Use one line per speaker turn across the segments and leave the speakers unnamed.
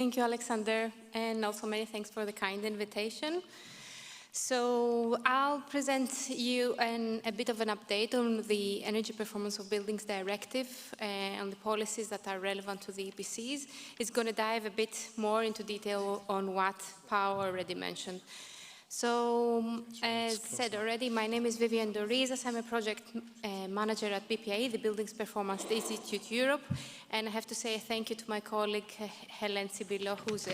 Thank you, Alexander, and also many thanks for the kind invitation. So I'll present you a bit of an update on the Energy Performance of Buildings Directive and the policies that are relevant to the EPCs. It's going to dive a bit more into detail on what Pau already mentioned. So, as said already, my name is Vivian Dorizas. I'm a project manager at BPA, the Buildings Performance Institute Europe. And I have to say thank you to my colleague, Helen Sibilo, who's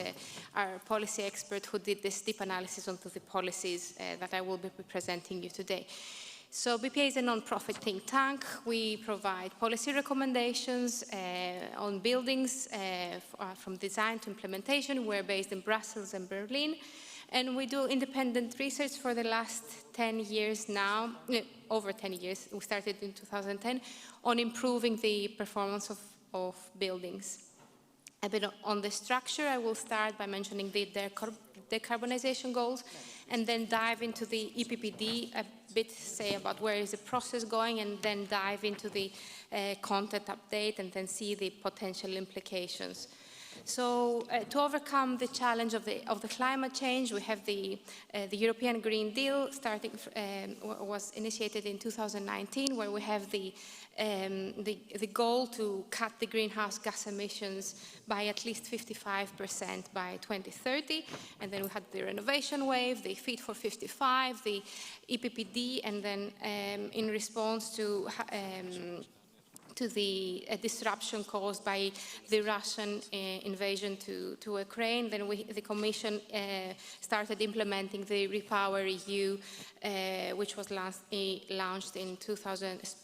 our policy expert who did this deep analysis onto the policies that I will be presenting you today. So BPA is a non-profit think tank. We provide policy recommendations on buildings from design to implementation. We're based in Brussels and Berlin. And we do independent research for the last 10 years now, over 10 years, we started in 2010, on improving the performance of buildings. A bit on the structure, I will start by mentioning the decarbonization goals, and then dive into the EPPD, a bit say about where is the process going, and then dive into the content update, and then see the potential implications. So to overcome the challenge of the climate change, we have the European Green Deal was initiated in 2019, where we have the goal to cut the greenhouse gas emissions by at least 55% by 2030. And then we had the renovation wave, the Fit for 55, the EPPD, and then in response to the disruption caused by the Russian invasion to Ukraine. Then the Commission started implementing the REPower EU, which was launched in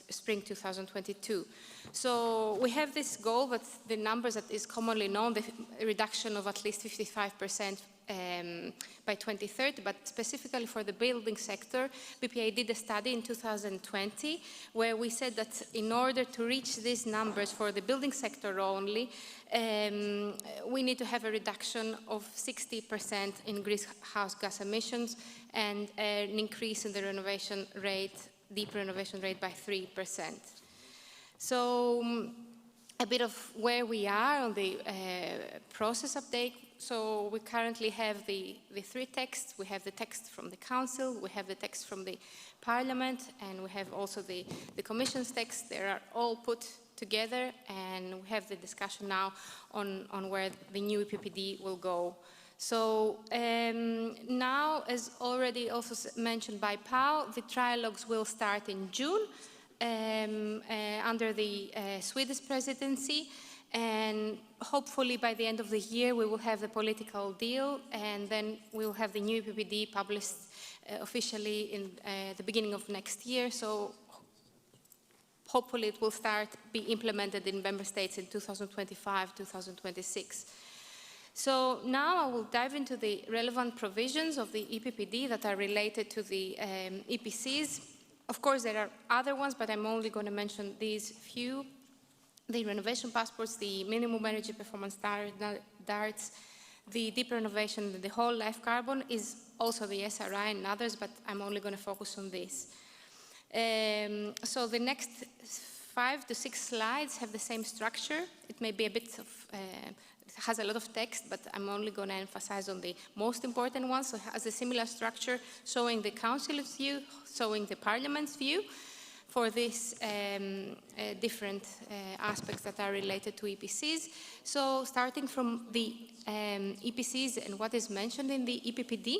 spring 2022. So we have this goal, but the numbers that is commonly known, the reduction of at least 55% by 2030, but specifically for the building sector, BPA did a study in 2020 where we said that in order to reach these numbers for the building sector only, we need to have a reduction of 60% in greenhouse gas emissions and an increase in the renovation rate, deep renovation rate by 3%. So a bit of where we are on the process update. So we currently have the three texts. We have the text from the Council, we have the text from the Parliament, and we have also the Commission's text. They are all put together, and we have the discussion now on where the new EPPD will go. So now, as already also mentioned by Pau, the trialogues will start in June under the Swedish presidency. And hopefully by the end of the year we will have the political deal, and then we will have the new EPPD published officially in the beginning of next year. So hopefully it will be implemented in member states in 2025, 2026. So now I will dive into the relevant provisions of the EPPD that are related to the EPCs. Of course there are other ones, but I'm only going to mention these few. The renovation passports, the minimum energy performance standards, the deep renovation, the whole life carbon is also the SRI and others, but I'm only going to focus on this. So the next 5 to 6 slides have the same structure. It may be a bit of, it has a lot of text, but I'm only going to emphasize on the most important ones. So it has a similar structure showing the Council's view, showing the Parliament's view, for these different aspects that are related to EPCs. So starting from the EPCs and what is mentioned in the EPPD.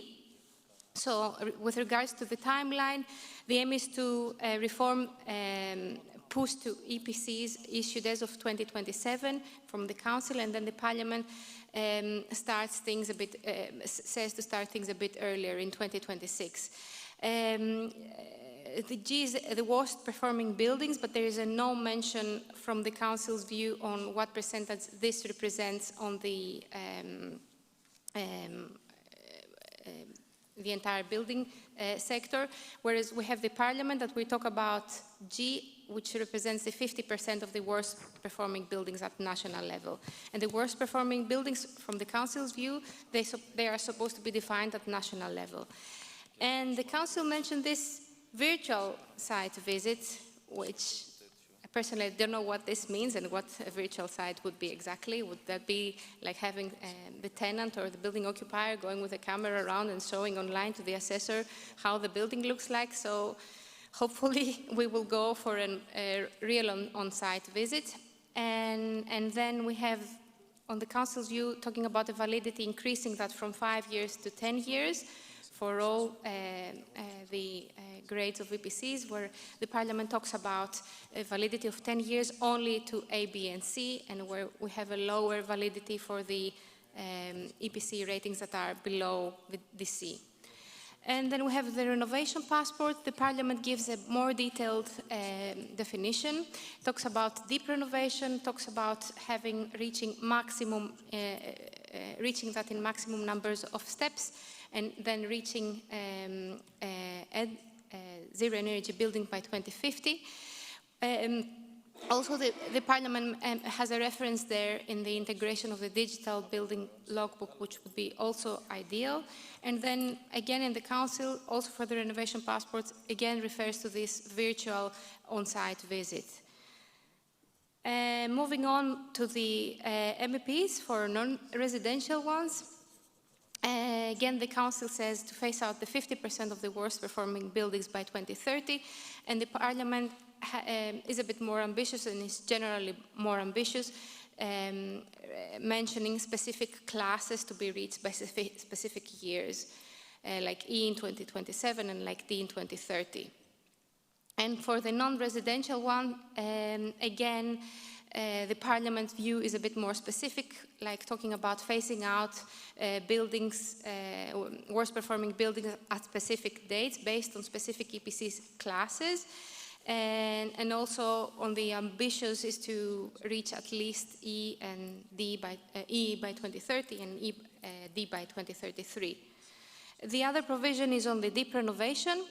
So with regards to the timeline, the aim is to reform push to EPCs issued as of 2027 from the Council, and then the Parliament starts things a bit, says to start things a bit earlier in 2026. The G is the worst performing buildings, but there is no mention from the Council's view on what percentage this represents on the entire building sector, whereas we have the Parliament that we talk about G, which represents the 50% of the worst performing buildings at national level. And the worst performing buildings from the Council's view, they are supposed to be defined at national level. And the Council mentioned this virtual site visit, which personally, I don't know what this means and what a virtual site would be exactly. Would that be like having the tenant or the building occupier going with a camera around and showing online to the assessor how the building looks like? So hopefully we will go for a real on-site visit. And then we have, on the Council's view, talking about the validity, increasing that from 5 years to 10 years for all the grades of EPCs, where the Parliament talks about a validity of 10 years only to A, B, and C, and where we have a lower validity for the EPC ratings that are below the C. And then we have the renovation passport. The Parliament gives a more detailed definition. Talks about deep renovation, talks about reaching that in maximum numbers of steps, and then reaching zero energy building by 2050. Also, the Parliament has a reference there in the integration of the digital building logbook, which would be also ideal. And then, again, in the Council, also for the renovation passports, again refers to this virtual on-site visit. Moving on to the MEPs for non-residential ones. Again, the Council says to phase out the 50% of the worst performing buildings by 2030, and the Parliament is a bit more ambitious and is generally more ambitious, mentioning specific classes to be reached by specific years, like E in 2027 and like D in 2030. And for the non-residential one, again, the Parliament's view is a bit more specific, like talking about phasing out buildings, worst performing buildings at specific dates based on specific EPCs classes. And also on the ambitious is to reach at least E and D by E by 2030 and D by 2033. The other provision is on the deep renovation.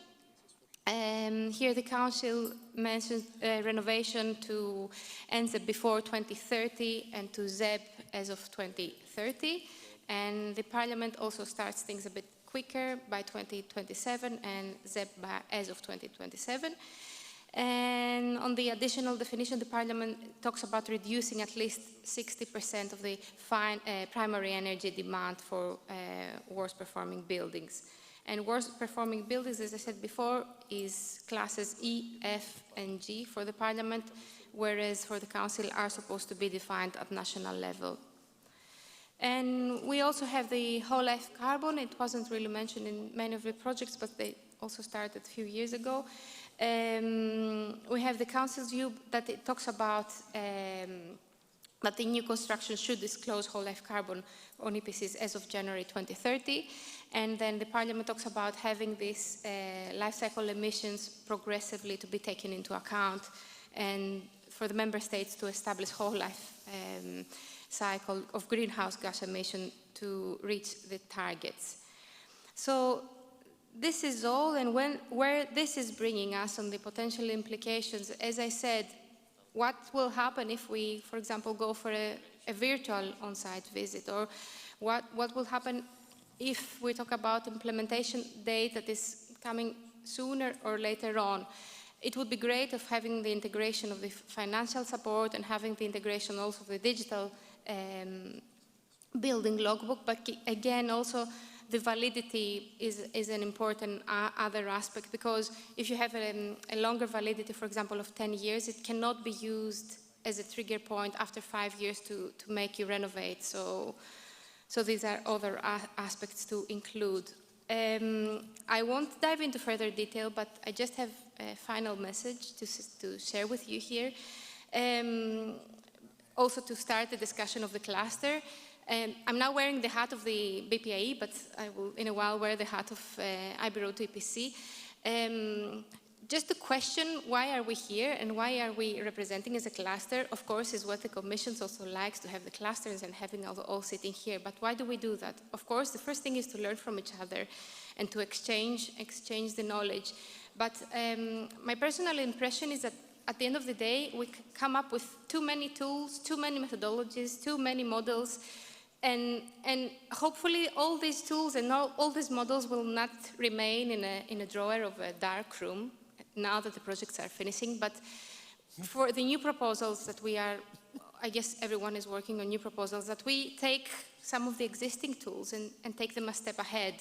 Here the Council mentions renovation to NZEB before 2030 and to ZEB as of 2030. And the Parliament also starts things a bit quicker by 2027 and ZEB as of 2027. And on the additional definition, the Parliament talks about reducing at least 60% of the primary energy demand for worst performing buildings. And worst performing buildings, as I said before, is classes E, F, and G for the Parliament, whereas for the Council are supposed to be defined at national level. And we also have the whole life carbon. It wasn't really mentioned in many of the projects, but they also started a few years ago. We have the Council's view that it talks about that the new construction should disclose whole life carbon on EPCs as of January 2030. And then the Parliament talks about having these life cycle emissions progressively to be taken into account and for the Member States to establish whole life cycle of greenhouse gas emission to reach the targets. So this is all, and where this is bringing us on the potential implications, as I said, what will happen if we, for example, go for a virtual on-site visit, or what will happen if we talk about implementation date that is coming sooner or later on. It would be great of having the integration of the financial support and having the integration also of the digital building logbook, but again also the validity is an important other aspect, because if you have a longer validity, for example, of 10 years, it cannot be used as a trigger point after 5 years to make you renovate. So these are other aspects to include. I won't dive into further detail, but I just have a final message to share with you here. Also to start the discussion of the cluster. I'm now wearing the hat of the BPIE, but I will in a while wear the hat of IBRO to EPC. Just to question, why are we here and why are we representing as a cluster? Of course, is what the Commission also likes, to have the clusters and having all sitting here. But why do we do that? Of course, the first thing is to learn from each other and to exchange the knowledge. But my personal impression is that at the end of the day, we come up with too many tools, too many methodologies, too many models, and hopefully all these tools and all these models will not remain in a drawer of a dark room now that the projects are finishing, but for the new proposals that we are, I guess everyone is working on new proposals, that we take some of the existing tools and take them a step ahead.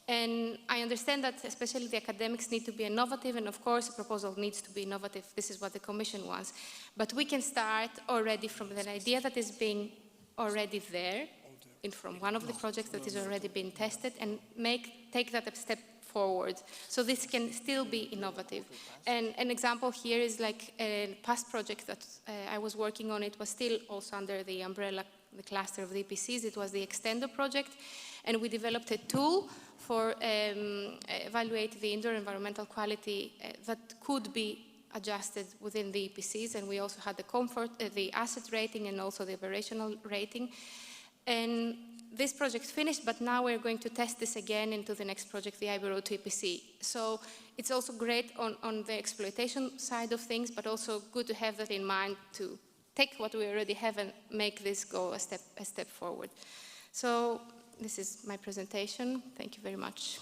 And I understand that especially the academics need to be innovative, and of course a proposal needs to be innovative. This is what the Commission wants. But we can start already from an idea that is being already there, from one of the projects that is already being tested, and take that a step forward. So this can still be innovative. And an example here is like a past project that I was working on. It was still also under the umbrella, the cluster of the EPCs. It was the Extendo project. And we developed a tool for evaluate the indoor environmental quality that could be adjusted within the EPCs. And we also had the comfort, the asset rating, and also the operational rating. And this project finished, but now we're going to test this again into the next project, the IB Road to EPC. So it's also great on the exploitation side of things, but also good to have that in mind to take what we already have and make this go a step forward. So this is my presentation. Thank you very much.